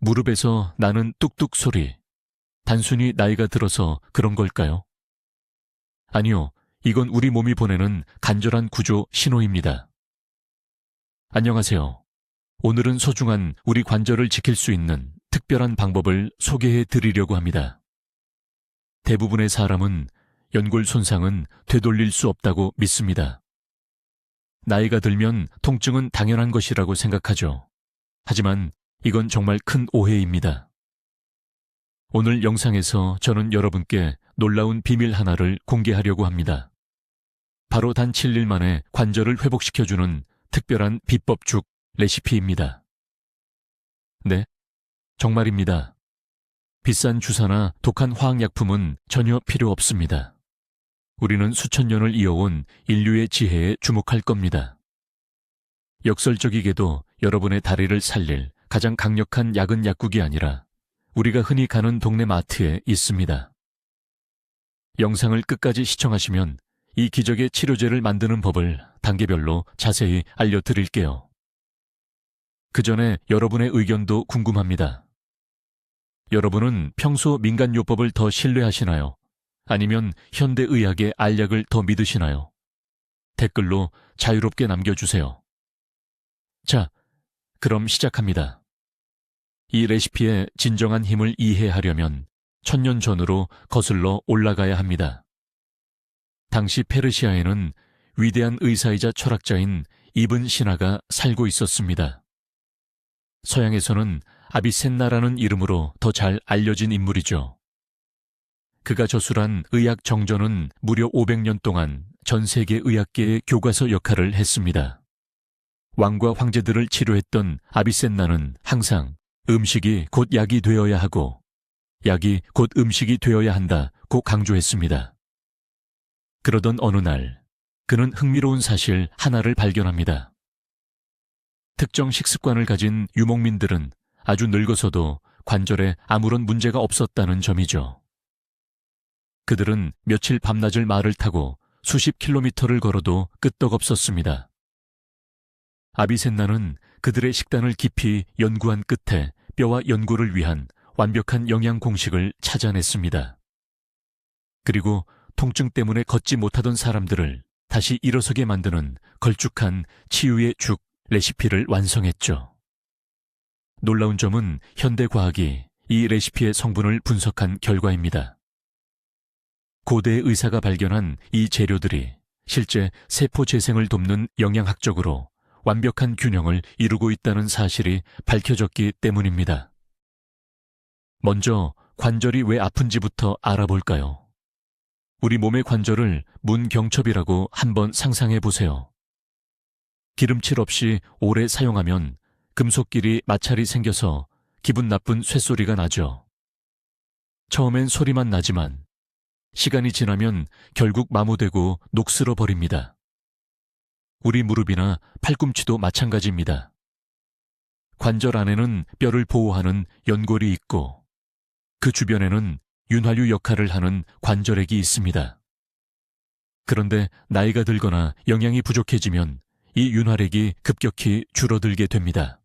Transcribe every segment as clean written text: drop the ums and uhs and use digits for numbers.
무릎에서 나는 뚝뚝 소리, 단순히 나이가 들어서 그런 걸까요? 아니요, 이건 우리 몸이 보내는 간절한 구조 신호입니다. 안녕하세요. 오늘은 소중한 우리 관절을 지킬 수 있는 특별한 방법을 소개해 드리려고 합니다. 대부분의 사람은 연골 손상은 되돌릴 수 없다고 믿습니다. 나이가 들면 통증은 당연한 것이라고 생각하죠. 하지만 이건 정말 큰 오해입니다. 오늘 영상에서 저는 여러분께 놀라운 비밀 하나를 공개하려고 합니다. 바로 단 7일 만에 관절을 회복시켜주는 특별한 비법죽 레시피입니다. 네, 정말입니다. 비싼 주사나 독한 화학약품은 전혀 필요 없습니다. 우리는 수천 년을 이어온 인류의 지혜에 주목할 겁니다. 역설적이게도 여러분의 다리를 살릴 가장 강력한 약은 약국이 아니라 우리가 흔히 가는 동네 마트에 있습니다. 영상을 끝까지 시청하시면 이 기적의 치료제를 만드는 법을 단계별로 자세히 알려드릴게요. 그 전에 여러분의 의견도 궁금합니다. 여러분은 평소 민간요법을 더 신뢰하시나요? 아니면 현대의학의 알약을 더 믿으시나요? 댓글로 자유롭게 남겨주세요. 자, 그럼 시작합니다. 이 레시피의 진정한 힘을 이해하려면 천년 전으로 거슬러 올라가야 합니다. 당시 페르시아에는 위대한 의사이자 철학자인 이븐 시나가 살고 있었습니다. 서양에서는 아비센나라는 이름으로 더 잘 알려진 인물이죠. 그가 저술한 의학 정전은 무려 500년 동안 전 세계 의학계의 교과서 역할을 했습니다. 왕과 황제들을 치료했던 아비센나는 항상 음식이 곧 약이 되어야 하고 약이 곧 음식이 되어야 한다고 강조했습니다. 그러던 어느 날 그는 흥미로운 사실 하나를 발견합니다. 특정 식습관을 가진 유목민들은 아주 늙어서도 관절에 아무런 문제가 없었다는 점이죠. 그들은 며칠 밤낮을 말을 타고 수십 킬로미터를 걸어도 끄떡없었습니다. 아비센나는 그들의 식단을 깊이 연구한 끝에 뼈와 연골을 위한 완벽한 영양 공식을 찾아냈습니다. 그리고 통증 때문에 걷지 못하던 사람들을 다시 일어서게 만드는 걸쭉한 치유의 죽 레시피를 완성했죠. 놀라운 점은 현대 과학이 이 레시피의 성분을 분석한 결과입니다. 고대 의사가 발견한 이 재료들이 실제 세포 재생을 돕는 영양학적으로 완벽한 균형을 이루고 있다는 사실이 밝혀졌기 때문입니다. 먼저 관절이 왜 아픈지부터 알아볼까요? 우리 몸의 관절을 문경첩이라고 한번 상상해 보세요. 기름칠 없이 오래 사용하면 금속끼리 마찰이 생겨서 기분 나쁜 쇳소리가 나죠. 처음엔 소리만 나지만 시간이 지나면 결국 마모되고 녹슬어 버립니다. 우리 무릎이나 팔꿈치도 마찬가지입니다. 관절 안에는 뼈를 보호하는 연골이 있고 그 주변에는 윤활유 역할을 하는 관절액이 있습니다. 그런데 나이가 들거나 영양이 부족해지면 이 윤활액이 급격히 줄어들게 됩니다.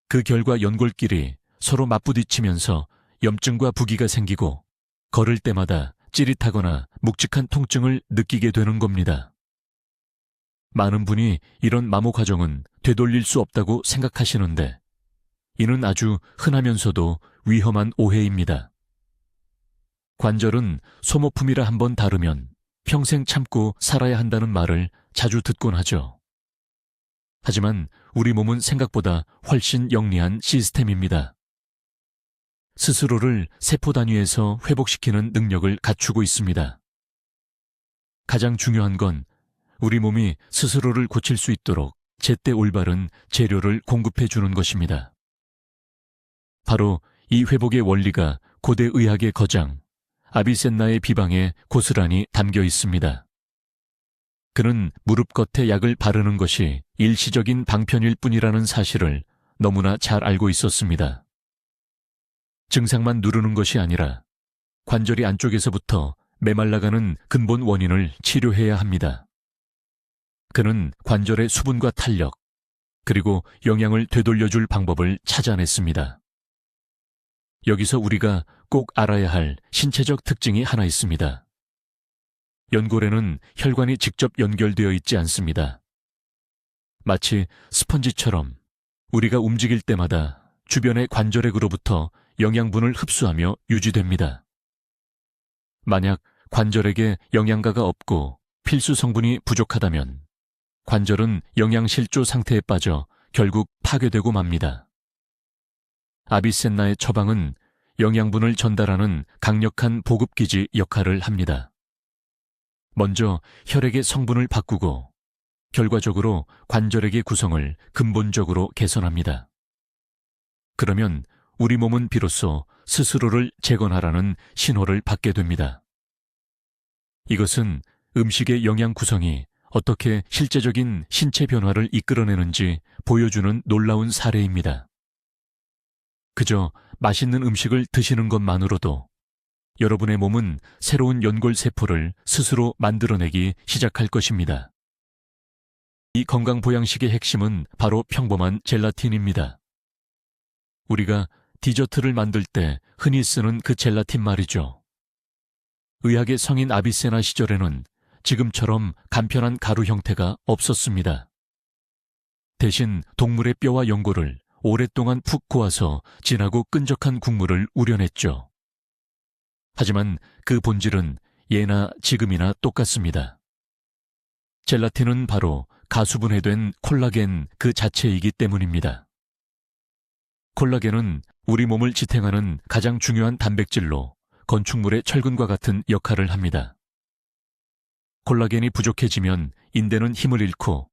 그 결과 연골끼리 서로 맞부딪히면서 염증과 부기가 생기고 걸을 때마다 찌릿하거나 묵직한 통증을 느끼게 되는 겁니다. 많은 분이 이런 마모 과정은 되돌릴 수 없다고 생각하시는데 이는 아주 흔하면서도 위험한 오해입니다. 관절은 소모품이라 한번 다루면 평생 참고 살아야 한다는 말을 자주 듣곤 하죠. 하지만 우리 몸은 생각보다 훨씬 영리한 시스템입니다. 스스로를 세포 단위에서 회복시키는 능력을 갖추고 있습니다. 가장 중요한 건 우리 몸이 스스로를 고칠 수 있도록 제때 올바른 재료를 공급해 주는 것입니다. 바로 이 회복의 원리가 고대 의학의 거장 아비센나의 비방에 고스란히 담겨 있습니다. 그는 무릎 겉에 약을 바르는 것이 일시적인 방편일 뿐이라는 사실을 너무나 잘 알고 있었습니다. 증상만 누르는 것이 아니라 관절이 안쪽에서부터 메말라가는 근본 원인을 치료해야 합니다. 그는 관절의 수분과 탄력, 그리고 영양을 되돌려줄 방법을 찾아냈습니다. 여기서 우리가 꼭 알아야 할 신체적 특징이 하나 있습니다. 연골에는 혈관이 직접 연결되어 있지 않습니다. 마치 스펀지처럼 우리가 움직일 때마다 주변의 관절액으로부터 영양분을 흡수하며 유지됩니다. 만약 관절액에 영양가가 없고 필수 성분이 부족하다면 관절은 영양실조 상태에 빠져 결국 파괴되고 맙니다. 아비센나의 처방은 영양분을 전달하는 강력한 보급기지 역할을 합니다. 먼저 혈액의 성분을 바꾸고 결과적으로 관절액의 구성을 근본적으로 개선합니다. 그러면 우리 몸은 비로소 스스로를 재건하라는 신호를 받게 됩니다. 이것은 음식의 영양 구성이 어떻게 실제적인 신체 변화를 이끌어내는지 보여주는 놀라운 사례입니다. 그저 맛있는 음식을 드시는 것만으로도 여러분의 몸은 새로운 연골세포를 스스로 만들어내기 시작할 것입니다. 이 건강보양식의 핵심은 바로 평범한 젤라틴입니다. 우리가 디저트를 만들 때 흔히 쓰는 그 젤라틴 말이죠. 의학의 성인 아비세나 시절에는 지금처럼 간편한 가루 형태가 없었습니다. 대신 동물의 뼈와 연골을 오랫동안 푹 고아서 진하고 끈적한 국물을 우려냈죠. 하지만 그 본질은 예나 지금이나 똑같습니다. 젤라틴은 바로 가수분해된 콜라겐 그 자체이기 때문입니다. 콜라겐은 우리 몸을 지탱하는 가장 중요한 단백질로 건축물의 철근과 같은 역할을 합니다. 콜라겐이 부족해지면 인대는 힘을 잃고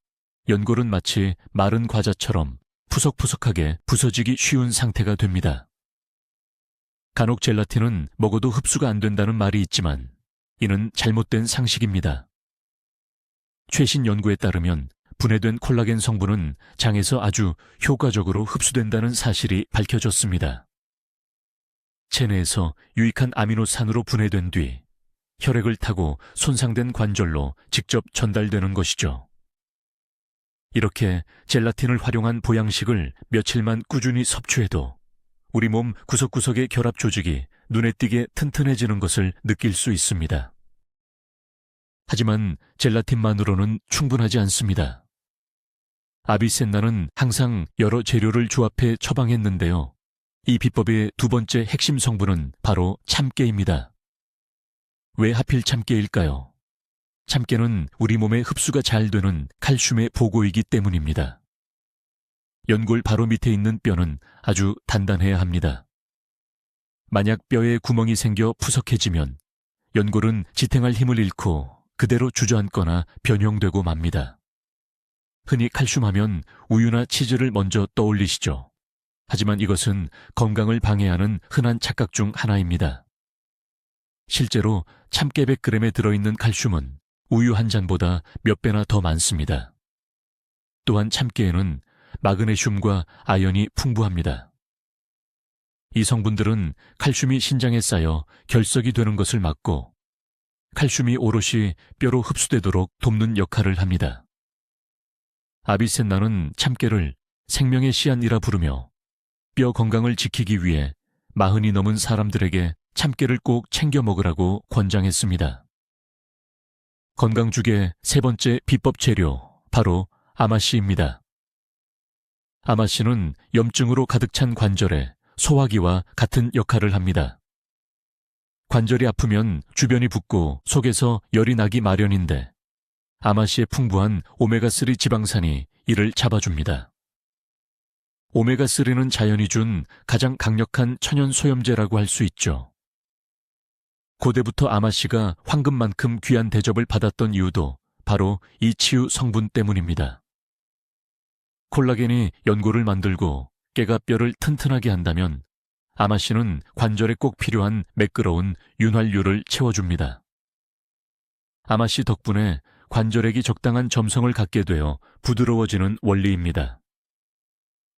연골은 마치 마른 과자처럼 푸석푸석하게 부서지기 쉬운 상태가 됩니다. 간혹 젤라틴은 먹어도 흡수가 안 된다는 말이 있지만 이는 잘못된 상식입니다. 최신 연구에 따르면 분해된 콜라겐 성분은 장에서 아주 효과적으로 흡수된다는 사실이 밝혀졌습니다. 체내에서 유익한 아미노산으로 분해된 뒤 혈액을 타고 손상된 관절로 직접 전달되는 것이죠. 이렇게 젤라틴을 활용한 보양식을 며칠만 꾸준히 섭취해도 우리 몸 구석구석의 결합 조직이 눈에 띄게 튼튼해지는 것을 느낄 수 있습니다. 하지만 젤라틴만으로는 충분하지 않습니다. 아비센나는 항상 여러 재료를 조합해 처방했는데요. 이 비법의 두 번째 핵심 성분은 바로 참깨입니다. 왜 하필 참깨일까요? 참깨는 우리 몸에 흡수가 잘 되는 칼슘의 보고이기 때문입니다. 연골 바로 밑에 있는 뼈는 아주 단단해야 합니다. 만약 뼈에 구멍이 생겨 푸석해지면 연골은 지탱할 힘을 잃고 그대로 주저앉거나 변형되고 맙니다. 흔히 칼슘하면 우유나 치즈를 먼저 떠올리시죠. 하지만 이것은 건강을 방해하는 흔한 착각 중 하나입니다. 실제로 참깨 100g에 들어있는 칼슘은 우유 한 잔보다 몇 배나 더 많습니다. 또한 참깨에는 마그네슘과 아연이 풍부합니다. 이 성분들은 칼슘이 신장에 쌓여 결석이 되는 것을 막고 칼슘이 오롯이 뼈로 흡수되도록 돕는 역할을 합니다. 아비센나는 참깨를 생명의 씨앗이라 부르며 뼈 건강을 지키기 위해 40이 넘은 사람들에게 참깨를 꼭 챙겨 먹으라고 권장했습니다. 건강죽의 세 번째 비법 재료, 바로 아마씨입니다. 아마씨는 염증으로 가득 찬 관절에 소화기와 같은 역할을 합니다. 관절이 아프면 주변이 붓고 속에서 열이 나기 마련인데 아마씨의 풍부한 오메가3 지방산이 이를 잡아줍니다. 오메가3는 자연이 준 가장 강력한 천연 소염제라고 할 수 있죠. 고대부터 아마씨가 황금만큼 귀한 대접을 받았던 이유도 바로 이 치유 성분 때문입니다. 콜라겐이 연골을 만들고 깨가 뼈를 튼튼하게 한다면 아마씨는 관절에 꼭 필요한 매끄러운 윤활유를 채워줍니다. 아마씨 덕분에 관절액이 적당한 점성을 갖게 되어 부드러워지는 원리입니다.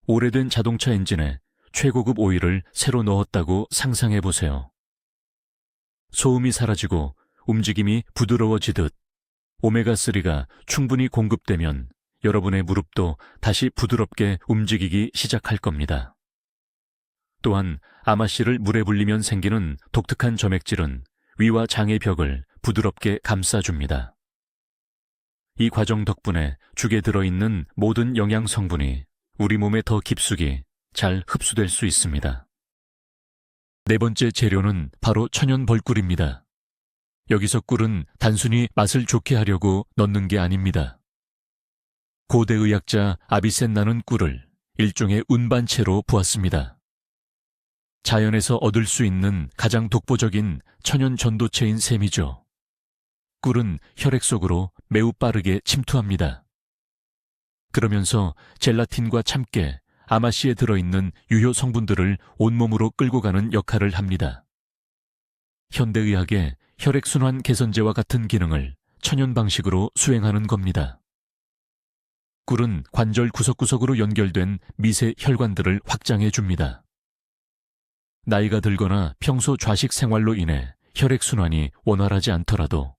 오래된 자동차 엔진에 최고급 오일을 새로 넣었다고 상상해보세요. 소음이 사라지고 움직임이 부드러워지듯 오메가3가 충분히 공급되면 여러분의 무릎도 다시 부드럽게 움직이기 시작할 겁니다. 또한 아마씨를 물에 불리면 생기는 독특한 점액질은 위와 장의 벽을 부드럽게 감싸줍니다. 이 과정 덕분에 죽에 들어있는 모든 영양 성분이 우리 몸에 더 깊숙이 잘 흡수될 수 있습니다. 네 번째 재료는 바로 천연 벌꿀입니다. 여기서 꿀은 단순히 맛을 좋게 하려고 넣는 게 아닙니다. 고대 의학자 아비센나는 꿀을 일종의 운반체로 보았습니다. 자연에서 얻을 수 있는 가장 독보적인 천연 전도체인 셈이죠. 꿀은 혈액 속으로 매우 빠르게 침투합니다. 그러면서 젤라틴과 참깨, 아마씨에 들어있는 유효 성분들을 온몸으로 끌고 가는 역할을 합니다. 현대의학의 혈액순환 개선제와 같은 기능을 천연 방식으로 수행하는 겁니다. 꿀은 관절 구석구석으로 연결된 미세 혈관들을 확장해 줍니다. 나이가 들거나 평소 좌식 생활로 인해 혈액순환이 원활하지 않더라도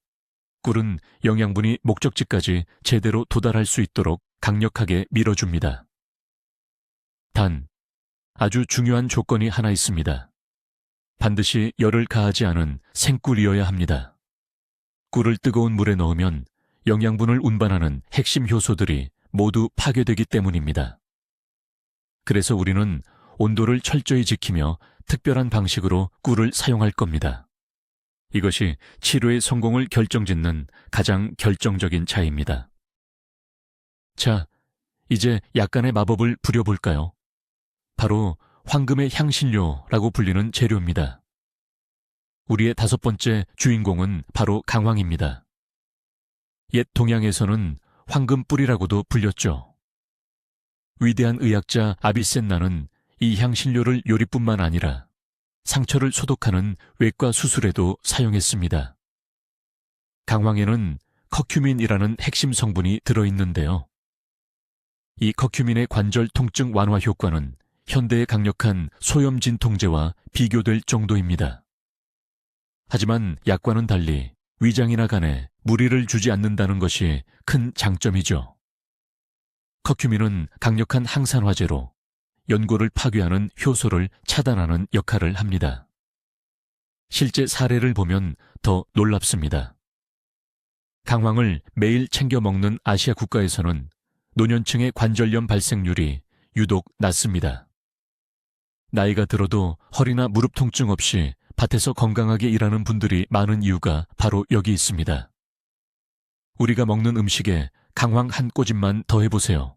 꿀은 영양분이 목적지까지 제대로 도달할 수 있도록 강력하게 밀어줍니다. 단, 아주 중요한 조건이 하나 있습니다. 반드시 열을 가하지 않은 생꿀이어야 합니다. 꿀을 뜨거운 물에 넣으면 영양분을 운반하는 핵심 효소들이 모두 파괴되기 때문입니다. 그래서 우리는 온도를 철저히 지키며 특별한 방식으로 꿀을 사용할 겁니다. 이것이 치료의 성공을 결정짓는 가장 결정적인 차이입니다. 자, 이제 약간의 마법을 부려볼까요? 바로 황금의 향신료라고 불리는 재료입니다. 우리의 다섯 번째 주인공은 바로 강황입니다. 옛 동양에서는 황금뿔이라고도 불렸죠. 위대한 의학자 아비센나는 이 향신료를 요리뿐만 아니라 상처를 소독하는 외과 수술에도 사용했습니다. 강황에는 커큐민이라는 핵심 성분이 들어있는데요. 이 커큐민의 관절 통증 완화 효과는 현대의 강력한 소염 진통제와 비교될 정도입니다. 하지만 약과는 달리 위장이나 간에 무리를 주지 않는다는 것이 큰 장점이죠. 커큐민은 강력한 항산화제로 연골을 파괴하는 효소를 차단하는 역할을 합니다. 실제 사례를 보면 더 놀랍습니다. 강황을 매일 챙겨 먹는 아시아 국가에서는 노년층의 관절염 발생률이 유독 낮습니다. 나이가 들어도 허리나 무릎 통증 없이 밭에서 건강하게 일하는 분들이 많은 이유가 바로 여기 있습니다. 우리가 먹는 음식에 강황 한 꼬집만 더해보세요.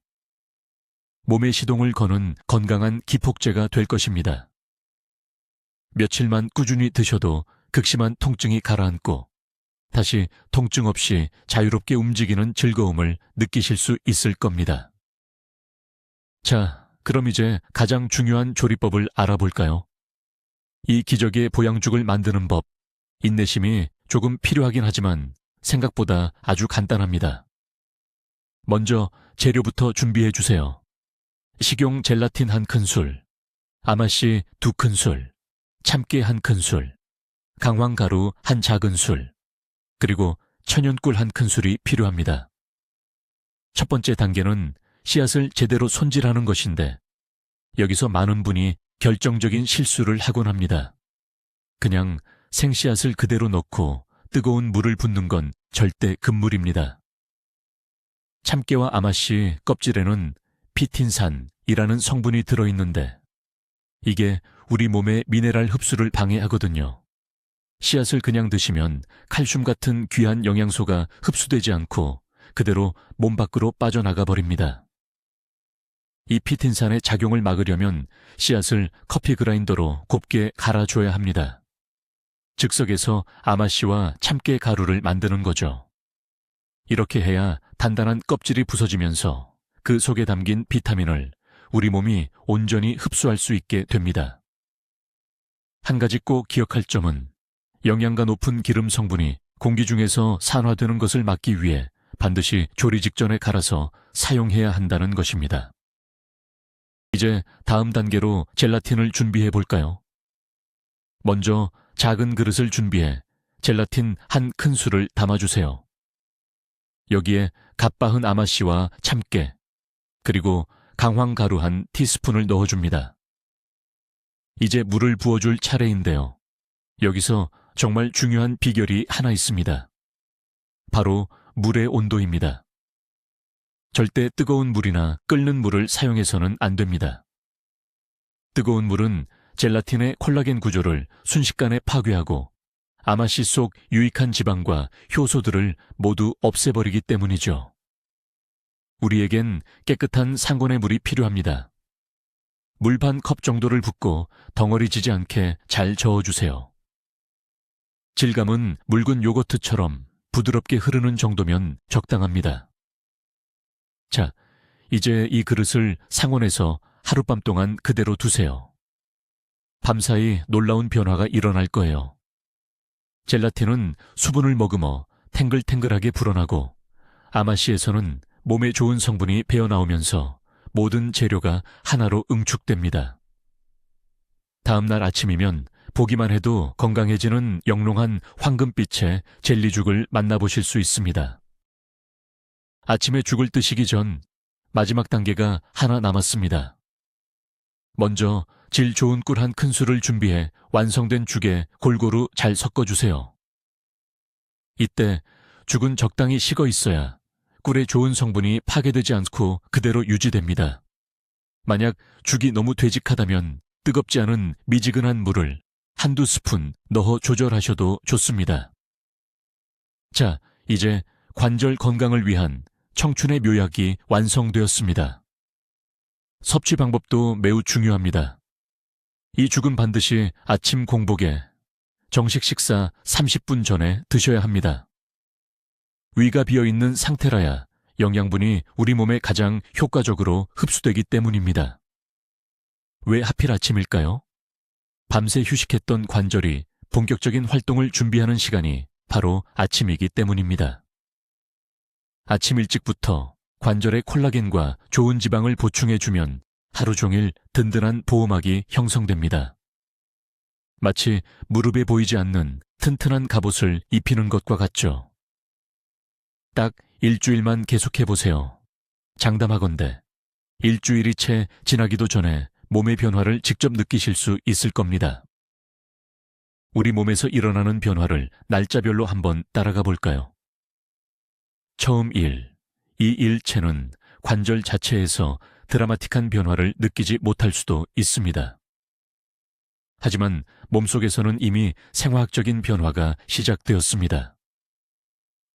몸의 시동을 거는 건강한 기폭제가 될 것입니다. 며칠만 꾸준히 드셔도 극심한 통증이 가라앉고 다시 통증 없이 자유롭게 움직이는 즐거움을 느끼실 수 있을 겁니다. 자, 그럼 이제 가장 중요한 조리법을 알아볼까요? 이 기적의 보양죽을 만드는 법, 인내심이 조금 필요하긴 하지만 생각보다 아주 간단합니다. 먼저 재료부터 준비해 주세요. 식용 젤라틴 1큰술, 아마씨 2큰술, 참깨 1큰술, 강황가루 1작은술, 그리고 천연꿀 1큰술이 필요합니다. 첫 번째 단계는 씨앗을 제대로 손질하는 것인데 여기서 많은 분이 결정적인 실수를 하곤 합니다. 그냥 생씨앗을 그대로 넣고 뜨거운 물을 붓는 건 절대 금물입니다. 참깨와 아마씨 껍질에는 피틴산이라는 성분이 들어있는데 이게 우리 몸의 미네랄 흡수를 방해하거든요. 씨앗을 그냥 드시면 칼슘 같은 귀한 영양소가 흡수되지 않고 그대로 몸 밖으로 빠져나가 버립니다. 이 피틴산의 작용을 막으려면 씨앗을 커피 그라인더로 곱게 갈아줘야 합니다. 즉석에서 아마씨와 참깨 가루를 만드는 거죠. 이렇게 해야 단단한 껍질이 부서지면서 그 속에 담긴 비타민을 우리 몸이 온전히 흡수할 수 있게 됩니다. 한 가지 꼭 기억할 점은 영양가 높은 기름 성분이 공기 중에서 산화되는 것을 막기 위해 반드시 조리 직전에 갈아서 사용해야 한다는 것입니다. 이제 다음 단계로 젤라틴을 준비해 볼까요? 먼저 작은 그릇을 준비해 젤라틴 1큰술을 담아주세요. 여기에 갓 빻은 아마씨와 참깨, 그리고 강황가루 한 티스푼을 넣어줍니다. 이제 물을 부어줄 차례인데요. 여기서 정말 중요한 비결이 하나 있습니다. 바로 물의 온도입니다. 절대 뜨거운 물이나 끓는 물을 사용해서는 안 됩니다. 뜨거운 물은 젤라틴의 콜라겐 구조를 순식간에 파괴하고 아마씨 속 유익한 지방과 효소들을 모두 없애버리기 때문이죠. 우리에겐 깨끗한 상곤의 물이 필요합니다. 물 반 컵 정도를 붓고 덩어리지지 않게 잘 저어주세요. 질감은 묽은 요거트처럼 부드럽게 흐르는 정도면 적당합니다. 자, 이제 이 그릇을 상온에서 하룻밤 동안 그대로 두세요. 밤사이 놀라운 변화가 일어날 거예요. 젤라틴은 수분을 머금어 탱글탱글하게 불어나고 아마씨에서는 몸에 좋은 성분이 배어나오면서 모든 재료가 하나로 응축됩니다. 다음날 아침이면 보기만 해도 건강해지는 영롱한 황금빛의 젤리죽을 만나보실 수 있습니다. 아침에 죽을 드시기 전 마지막 단계가 하나 남았습니다. 먼저 질 좋은 꿀 한 큰술을 준비해 완성된 죽에 골고루 잘 섞어주세요. 이때 죽은 적당히 식어 있어야 꿀의 좋은 성분이 파괴되지 않고 그대로 유지됩니다. 만약 죽이 너무 되직하다면 뜨겁지 않은 미지근한 물을 한두 스푼 넣어 조절하셔도 좋습니다. 자, 이제 관절 건강을 위한 청춘의 묘약이 완성되었습니다. 섭취 방법도 매우 중요합니다. 이 죽은 반드시 아침 공복에 정식 식사 30분 전에 드셔야 합니다. 위가 비어있는 상태라야 영양분이 우리 몸에 가장 효과적으로 흡수되기 때문입니다. 왜 하필 아침일까요? 밤새 휴식했던 관절이 본격적인 활동을 준비하는 시간이 바로 아침이기 때문입니다. 아침 일찍부터 관절에 콜라겐과 좋은 지방을 보충해주면 하루 종일 든든한 보호막이 형성됩니다. 마치 무릎에 보이지 않는 튼튼한 갑옷을 입히는 것과 같죠. 딱 일주일만 계속해보세요. 장담하건대 일주일이 채 지나기도 전에 몸의 변화를 직접 느끼실 수 있을 겁니다. 우리 몸에서 일어나는 변화를 날짜별로 한번 따라가 볼까요? 처음 일, 이 일체는 관절 자체에서 드라마틱한 변화를 느끼지 못할 수도 있습니다. 하지만 몸속에서는 이미 생화학적인 변화가 시작되었습니다.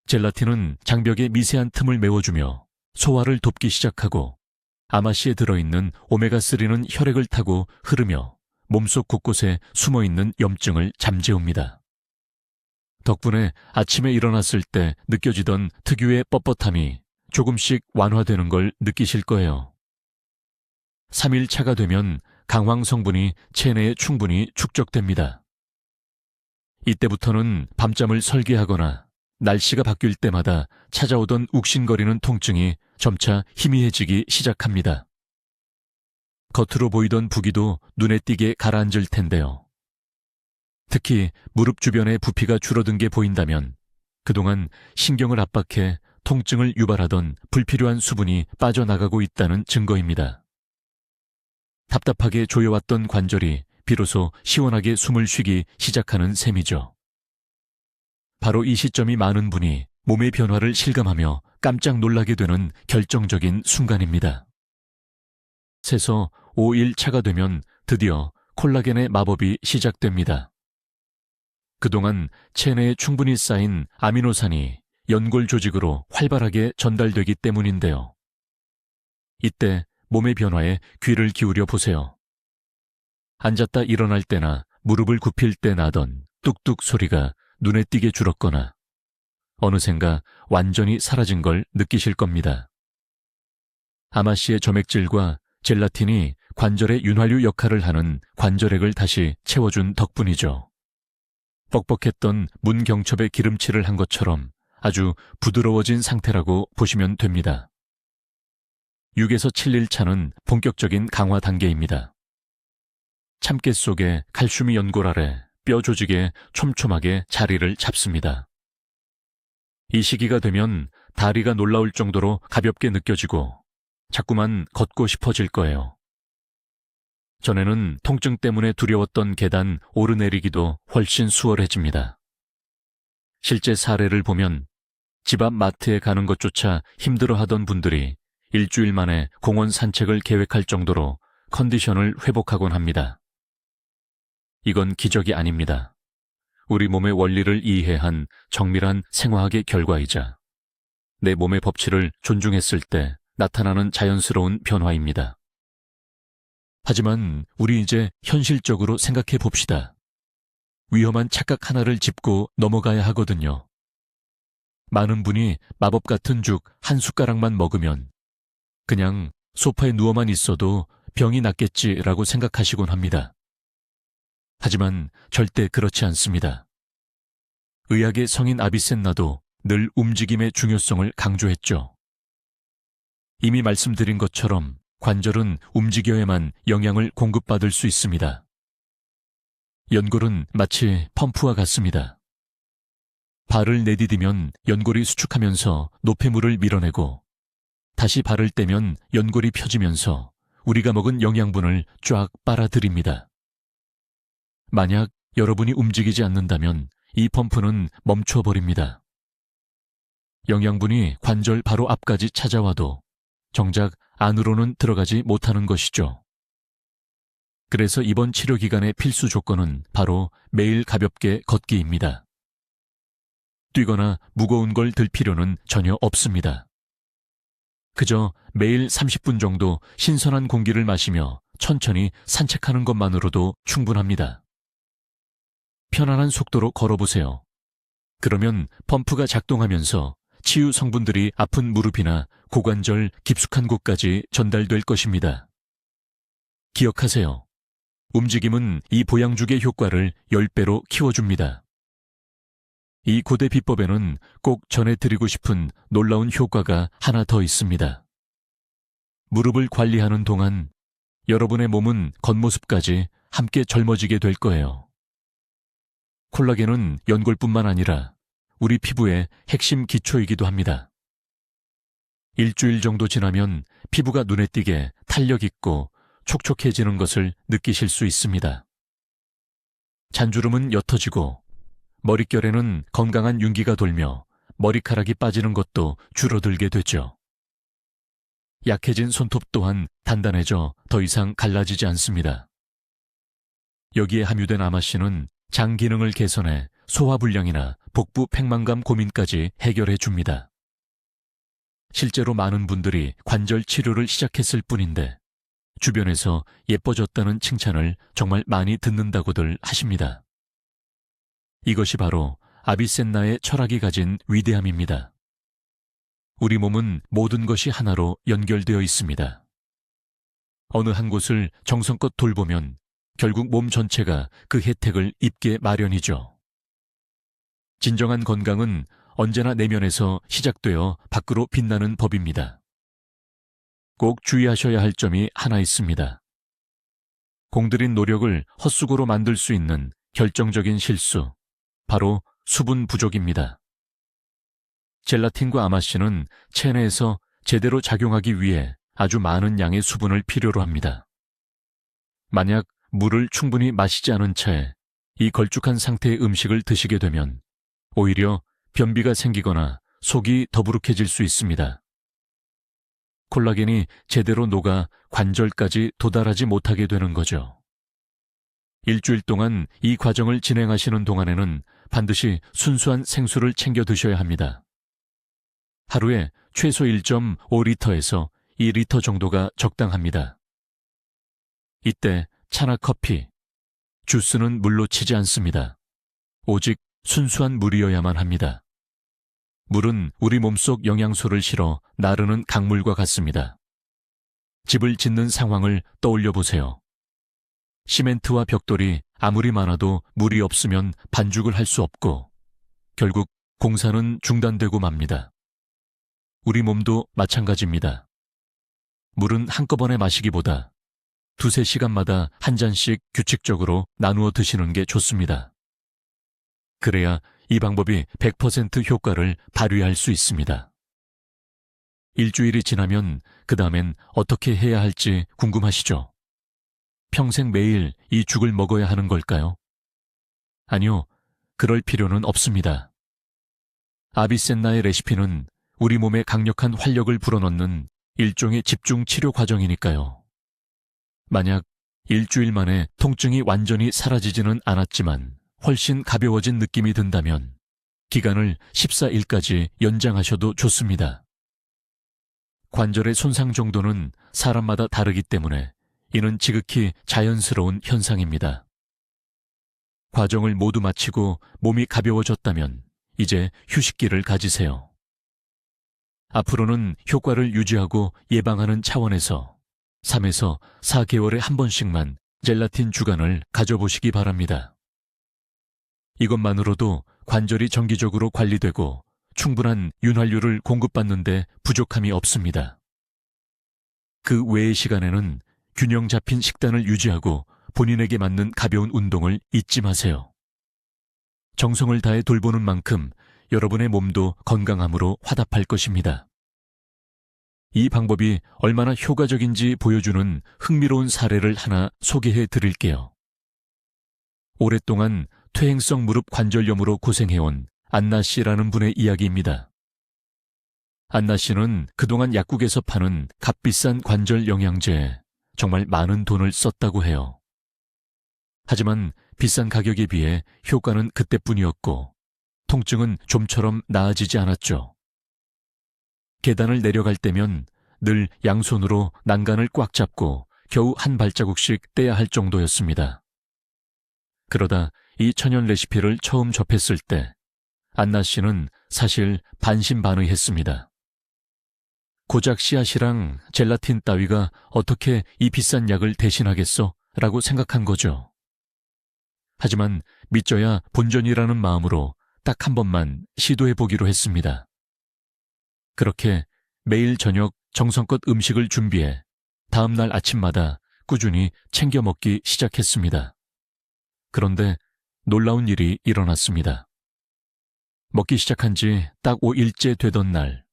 젤라틴은 장벽의 미세한 틈을 메워주며 소화를 돕기 시작하고 아마씨에 들어있는 오메가3는 혈액을 타고 흐르며 몸속 곳곳에 숨어있는 염증을 잠재웁니다. 덕분에 아침에 일어났을 때 느껴지던 특유의 뻣뻣함이 조금씩 완화되는 걸 느끼실 거예요. 3일 차가 되면 강황 성분이 체내에 충분히 축적됩니다. 이때부터는 밤잠을 설계하거나 날씨가 바뀔 때마다 찾아오던 욱신거리는 통증이 점차 희미해지기 시작합니다. 겉으로 보이던 부기도 눈에 띄게 가라앉을 텐데요. 특히 무릎 주변의 부피가 줄어든 게 보인다면 그동안 신경을 압박해 통증을 유발하던 불필요한 수분이 빠져나가고 있다는 증거입니다. 답답하게 조여왔던 관절이 비로소 시원하게 숨을 쉬기 시작하는 셈이죠. 바로 이 시점이 많은 분이 몸의 변화를 실감하며 깜짝 놀라게 되는 결정적인 순간입니다. 세서 5일 차가 되면 드디어 콜라겐의 마법이 시작됩니다. 그동안 체내에 충분히 쌓인 아미노산이 연골 조직으로 활발하게 전달되기 때문인데요. 이때 몸의 변화에 귀를 기울여 보세요. 앉았다 일어날 때나 무릎을 굽힐 때 나던 뚝뚝 소리가 눈에 띄게 줄었거나 어느샌가 완전히 사라진 걸 느끼실 겁니다. 아마씨의 점액질과 젤라틴이 관절의 윤활유 역할을 하는 관절액을 다시 채워준 덕분이죠. 뻑뻑했던 문경첩에 기름칠을 한 것처럼 아주 부드러워진 상태라고 보시면 됩니다. 6에서 7일 차는 본격적인 강화 단계입니다. 참깨 속에 칼슘이 연골 아래 뼈 조직에 촘촘하게 자리를 잡습니다. 이 시기가 되면 다리가 놀라울 정도로 가볍게 느껴지고 자꾸만 걷고 싶어질 거예요. 전에는 통증 때문에 두려웠던 계단 오르내리기도 훨씬 수월해집니다. 실제 사례를 보면 집 앞 마트에 가는 것조차 힘들어하던 분들이 일주일 만에 공원 산책을 계획할 정도로 컨디션을 회복하곤 합니다. 이건 기적이 아닙니다. 우리 몸의 원리를 이해한 정밀한 생화학의 결과이자 내 몸의 법칙을 존중했을 때 나타나는 자연스러운 변화입니다. 하지만 우리 이제 현실적으로 생각해 봅시다. 위험한 착각 하나를 짚고 넘어가야 하거든요. 많은 분이 마법 같은 죽 한 숟가락만 먹으면 그냥 소파에 누워만 있어도 병이 낫겠지라고 생각하시곤 합니다. 하지만 절대 그렇지 않습니다. 의학의 성인 아비센나도 늘 움직임의 중요성을 강조했죠. 이미 말씀드린 것처럼 관절은 움직여야만 영양을 공급받을 수 있습니다. 연골은 마치 펌프와 같습니다. 발을 내디디면 연골이 수축하면서 노폐물을 밀어내고 다시 발을 떼면 연골이 펴지면서 우리가 먹은 영양분을 쫙 빨아들입니다. 만약 여러분이 움직이지 않는다면 이 펌프는 멈춰버립니다. 영양분이 관절 바로 앞까지 찾아와도 정작 안으로는 들어가지 못하는 것이죠. 그래서 이번 치료 기간의 필수 조건은 바로 매일 가볍게 걷기입니다. 뛰거나 무거운 걸 들 필요는 전혀 없습니다. 그저 매일 30분 정도 신선한 공기를 마시며 천천히 산책하는 것만으로도 충분합니다. 편안한 속도로 걸어보세요. 그러면 펌프가 작동하면서 치유 성분들이 아픈 무릎이나 고관절 깊숙한 곳까지 전달될 것입니다. 기억하세요. 움직임은 이 보양죽의 효과를 10배로 키워줍니다. 이 고대 비법에는 꼭 전해드리고 싶은 놀라운 효과가 하나 더 있습니다. 무릎을 관리하는 동안 여러분의 몸은 겉모습까지 함께 젊어지게 될 거예요. 콜라겐은 연골뿐만 아니라 우리 피부의 핵심 기초이기도 합니다. 일주일 정도 지나면 피부가 눈에 띄게 탄력 있고 촉촉해지는 것을 느끼실 수 있습니다. 잔주름은 옅어지고 머릿결에는 건강한 윤기가 돌며 머리카락이 빠지는 것도 줄어들게 되죠. 약해진 손톱 또한 단단해져 더 이상 갈라지지 않습니다. 여기에 함유된 아마씨는 장 기능을 개선해 소화불량이나 복부 팽만감 고민까지 해결해 줍니다. 실제로 많은 분들이 관절 치료를 시작했을 뿐인데 주변에서 예뻐졌다는 칭찬을 정말 많이 듣는다고들 하십니다. 이것이 바로 아비센나의 철학이 가진 위대함입니다. 우리 몸은 모든 것이 하나로 연결되어 있습니다. 어느 한 곳을 정성껏 돌보면 결국 몸 전체가 그 혜택을 입게 마련이죠. 진정한 건강은 언제나 내면에서 시작되어 밖으로 빛나는 법입니다. 꼭 주의하셔야 할 점이 하나 있습니다. 공들인 노력을 헛수고로 만들 수 있는 결정적인 실수, 바로 수분 부족입니다. 젤라틴과 아마씨는 체내에서 제대로 작용하기 위해 아주 많은 양의 수분을 필요로 합니다. 만약 물을 충분히 마시지 않은 채 이 걸쭉한 상태의 음식을 드시게 되면 오히려 변비가 생기거나 속이 더부룩해질 수 있습니다. 콜라겐이 제대로 녹아 관절까지 도달하지 못하게 되는 거죠. 일주일 동안 이 과정을 진행하시는 동안에는 반드시 순수한 생수를 챙겨 드셔야 합니다. 하루에 최소 1.5리터에서 2리터 정도가 적당합니다. 이때 차나 커피, 주스는 물로 치지 않습니다. 오직 순수한 물이어야만 합니다. 물은 우리 몸속 영양소를 실어 나르는 강물과 같습니다. 집을 짓는 상황을 떠올려 보세요. 시멘트와 벽돌이 아무리 많아도 물이 없으면 반죽을 할 수 없고 결국 공사는 중단되고 맙니다. 우리 몸도 마찬가지입니다. 물은 한꺼번에 마시기보다 두세 시간마다 한 잔씩 규칙적으로 나누어 드시는 게 좋습니다. 그래야 이 방법이 100% 효과를 발휘할 수 있습니다. 일주일이 지나면 그 다음엔 어떻게 해야 할지 궁금하시죠? 평생 매일 이 죽을 먹어야 하는 걸까요? 아니요, 그럴 필요는 없습니다. 아비센나의 레시피는 우리 몸에 강력한 활력을 불어넣는 일종의 집중 치료 과정이니까요. 만약 일주일 만에 통증이 완전히 사라지지는 않았지만 훨씬 가벼워진 느낌이 든다면 기간을 14일까지 연장하셔도 좋습니다. 관절의 손상 정도는 사람마다 다르기 때문에 이는 지극히 자연스러운 현상입니다. 과정을 모두 마치고 몸이 가벼워졌다면 이제 휴식기를 가지세요. 앞으로는 효과를 유지하고 예방하는 차원에서 3에서 4개월에 한 번씩만 젤라틴 주간을 가져보시기 바랍니다. 이것만으로도 관절이 정기적으로 관리되고 충분한 윤활유를 공급받는 데 부족함이 없습니다. 그 외의 시간에는 균형 잡힌 식단을 유지하고 본인에게 맞는 가벼운 운동을 잊지 마세요. 정성을 다해 돌보는 만큼 여러분의 몸도 건강함으로 화답할 것입니다. 이 방법이 얼마나 효과적인지 보여주는 흥미로운 사례를 하나 소개해 드릴게요. 오랫동안 퇴행성 무릎 관절염으로 고생해온 안나 씨라는 분의 이야기입니다. 안나 씨는 그동안 약국에서 파는 값비싼 관절 영양제에 정말 많은 돈을 썼다고 해요. 하지만 비싼 가격에 비해 효과는 그때뿐이었고 통증은 좀처럼 나아지지 않았죠. 계단을 내려갈 때면 늘 양손으로 난간을 꽉 잡고 겨우 한 발자국씩 떼야 할 정도였습니다. 그러다 이 천연 레시피를 처음 접했을 때 안나 씨는 사실 반신반의했습니다. 고작 씨앗이랑 젤라틴 따위가 어떻게 이 비싼 약을 대신하겠어? 라고 생각한 거죠. 하지만 믿져야 본전이라는 마음으로 딱 한 번만 시도해보기로 했습니다. 그렇게 매일 저녁 정성껏 음식을 준비해 다음날 아침마다 꾸준히 챙겨 먹기 시작했습니다. 그런데 놀라운 일이 일어났습니다. 먹기 시작한 지 딱 5일째 되던 날,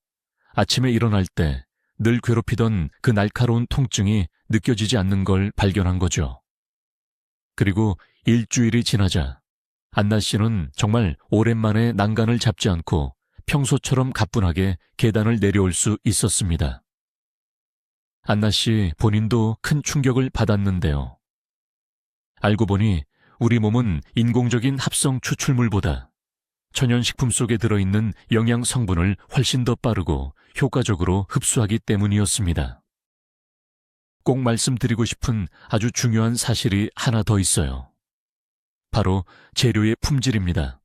아침에 일어날 때 늘 괴롭히던 그 날카로운 통증이 느껴지지 않는 걸 발견한 거죠. 그리고 일주일이 지나자 안나 씨는 정말 오랜만에 난간을 잡지 않고 평소처럼 가뿐하게 계단을 내려올 수 있었습니다. 안나 씨 본인도 큰 충격을 받았는데요. 알고 보니 우리 몸은 인공적인 합성 추출물보다 천연식품 속에 들어있는 영양 성분을 훨씬 더 빠르고 효과적으로 흡수하기 때문이었습니다. 꼭 말씀드리고 싶은 아주 중요한 사실이 하나 더 있어요. 바로 재료의 품질입니다.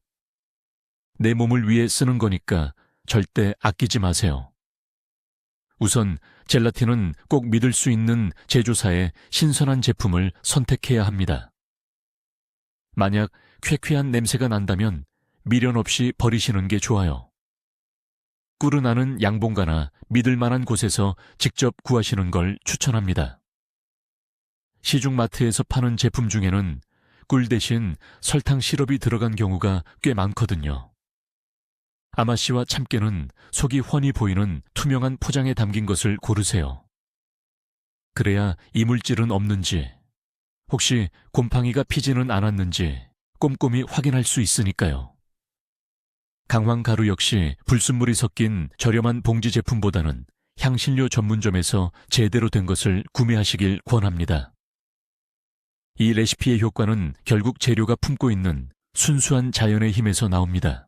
내 몸을 위해 쓰는 거니까 절대 아끼지 마세요. 우선 젤라틴은 꼭 믿을 수 있는 제조사의 신선한 제품을 선택해야 합니다. 만약 쾌쾌한 냄새가 난다면 미련 없이 버리시는 게 좋아요. 꿀을 나는 양봉가나 믿을 만한 곳에서 직접 구하시는 걸 추천합니다. 시중마트에서 파는 제품 중에는 꿀 대신 설탕 시럽이 들어간 경우가 꽤 많거든요. 아마씨와 참깨는 속이 훤히 보이는 투명한 포장에 담긴 것을 고르세요. 그래야 이물질은 없는지, 혹시 곰팡이가 피지는 않았는지 꼼꼼히 확인할 수 있으니까요. 강황가루 역시 불순물이 섞인 저렴한 봉지 제품보다는 향신료 전문점에서 제대로 된 것을 구매하시길 권합니다. 이 레시피의 효과는 결국 재료가 품고 있는 순수한 자연의 힘에서 나옵니다.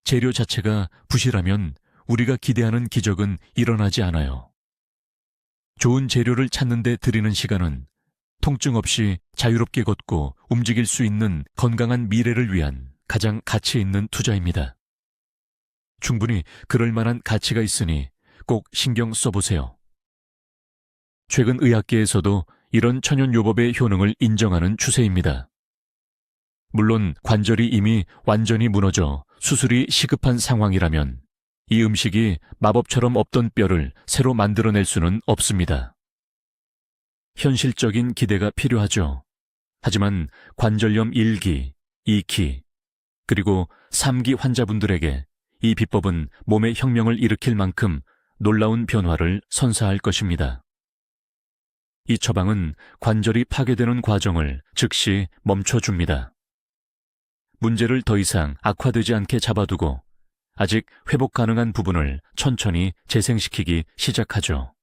재료 자체가 부실하면 우리가 기대하는 기적은 일어나지 않아요. 좋은 재료를 찾는 데 들이는 시간은 통증 없이 자유롭게 걷고 움직일 수 있는 건강한 미래를 위한 가장 가치 있는 투자입니다. 충분히 그럴 만한 가치가 있으니 꼭 신경 써보세요. 최근 의학계에서도 이런 천연요법의 효능을 인정하는 추세입니다. 물론 관절이 이미 완전히 무너져 수술이 시급한 상황이라면 이 음식이 마법처럼 없던 뼈를 새로 만들어낼 수는 없습니다. 현실적인 기대가 필요하죠. 하지만 관절염 1기, 2기, 그리고 3기 환자분들에게 이 비법은 몸의 혁명을 일으킬 만큼 놀라운 변화를 선사할 것입니다. 이 처방은 관절이 파괴되는 과정을 즉시 멈춰줍니다. 문제를 더 이상 악화되지 않게 잡아두고 아직 회복 가능한 부분을 천천히 재생시키기 시작하죠.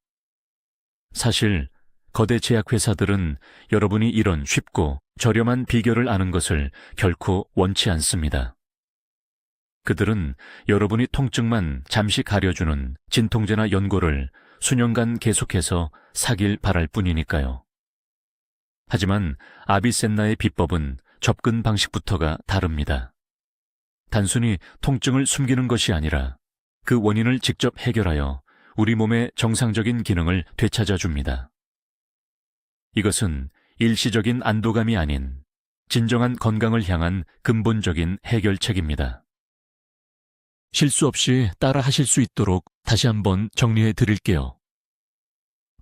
사실 거대 제약회사들은 여러분이 이런 쉽고 저렴한 비결을 아는 것을 결코 원치 않습니다. 그들은 여러분이 통증만 잠시 가려주는 진통제나 연고를 수년간 계속해서 사길 바랄 뿐이니까요. 하지만 아비센나의 비법은 접근 방식부터가 다릅니다. 단순히 통증을 숨기는 것이 아니라 그 원인을 직접 해결하여 우리 몸의 정상적인 기능을 되찾아 줍니다. 이것은 일시적인 안도감이 아닌 진정한 건강을 향한 근본적인 해결책입니다. 실수 없이 따라 하실 수 있도록 다시 한번 정리해 드릴게요.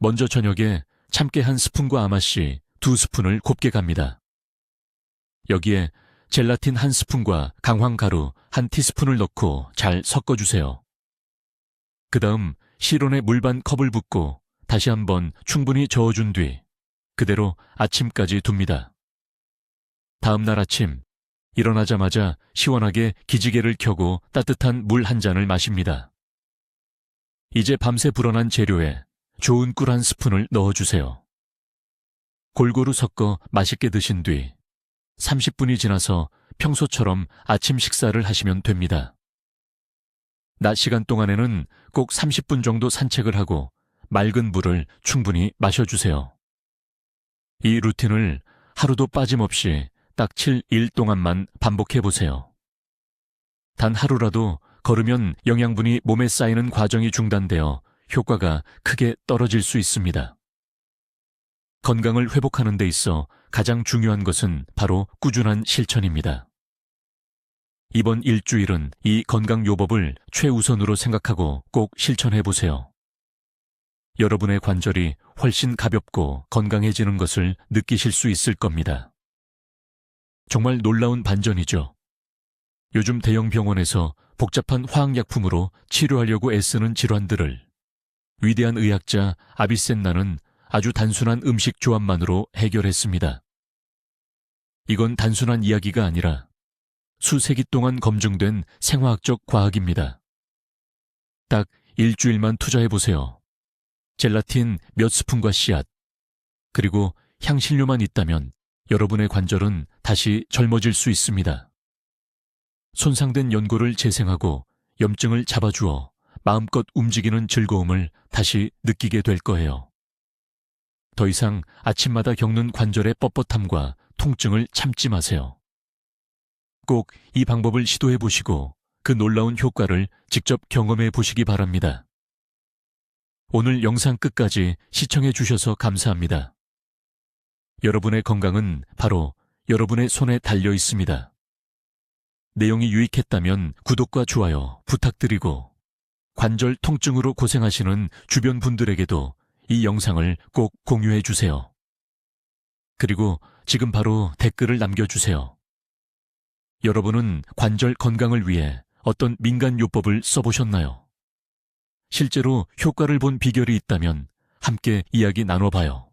먼저 저녁에 참깨 1스푼과 아마씨 2스푼을 곱게 갑니다. 여기에 젤라틴 1스푼과 강황가루 1티스푼을 넣고 잘 섞어주세요. 그 다음 실온에 물 반 컵을 붓고 다시 한번 충분히 저어준 뒤 그대로 아침까지 둡니다. 다음 날 아침 일어나자마자 시원하게 기지개를 켜고 따뜻한 물 한 잔을 마십니다. 이제 밤새 불어난 재료에 좋은 꿀 1스푼을 넣어주세요. 골고루 섞어 맛있게 드신 뒤 30분이 지나서 평소처럼 아침 식사를 하시면 됩니다. 낮 시간 동안에는 꼭 30분 정도 산책을 하고 맑은 물을 충분히 마셔주세요. 이 루틴을 하루도 빠짐없이 딱 7일 동안만 반복해보세요. 단 하루라도 걸으면 영양분이 몸에 쌓이는 과정이 중단되어 효과가 크게 떨어질 수 있습니다. 건강을 회복하는 데 있어 가장 중요한 것은 바로 꾸준한 실천입니다. 이번 일주일은 이 건강요법을 최우선으로 생각하고 꼭 실천해보세요. 여러분의 관절이 훨씬 가볍고 건강해지는 것을 느끼실 수 있을 겁니다. 정말 놀라운 반전이죠. 요즘 대형 병원에서 복잡한 화학약품으로 치료하려고 애쓰는 질환들을 위대한 의학자 아비센나는 아주 단순한 음식 조합만으로 해결했습니다. 이건 단순한 이야기가 아니라 수세기 동안 검증된 생화학적 과학입니다. 딱 일주일만 투자해보세요. 젤라틴 몇 스푼과 씨앗, 그리고 향신료만 있다면 여러분의 관절은 다시 젊어질 수 있습니다. 손상된 연골을 재생하고 염증을 잡아주어 마음껏 움직이는 즐거움을 다시 느끼게 될 거예요. 더 이상 아침마다 겪는 관절의 뻣뻣함과 통증을 참지 마세요. 꼭 이 방법을 시도해 보시고 그 놀라운 효과를 직접 경험해 보시기 바랍니다. 오늘 영상 끝까지 시청해 주셔서 감사합니다. 여러분의 건강은 바로 여러분의 손에 달려 있습니다. 내용이 유익했다면 구독과 좋아요 부탁드리고 관절 통증으로 고생하시는 주변 분들에게도 이 영상을 꼭 공유해 주세요. 그리고 지금 바로 댓글을 남겨주세요. 여러분은 관절 건강을 위해 어떤 민간요법을 써보셨나요? 실제로 효과를 본 비결이 있다면 함께 이야기 나눠봐요.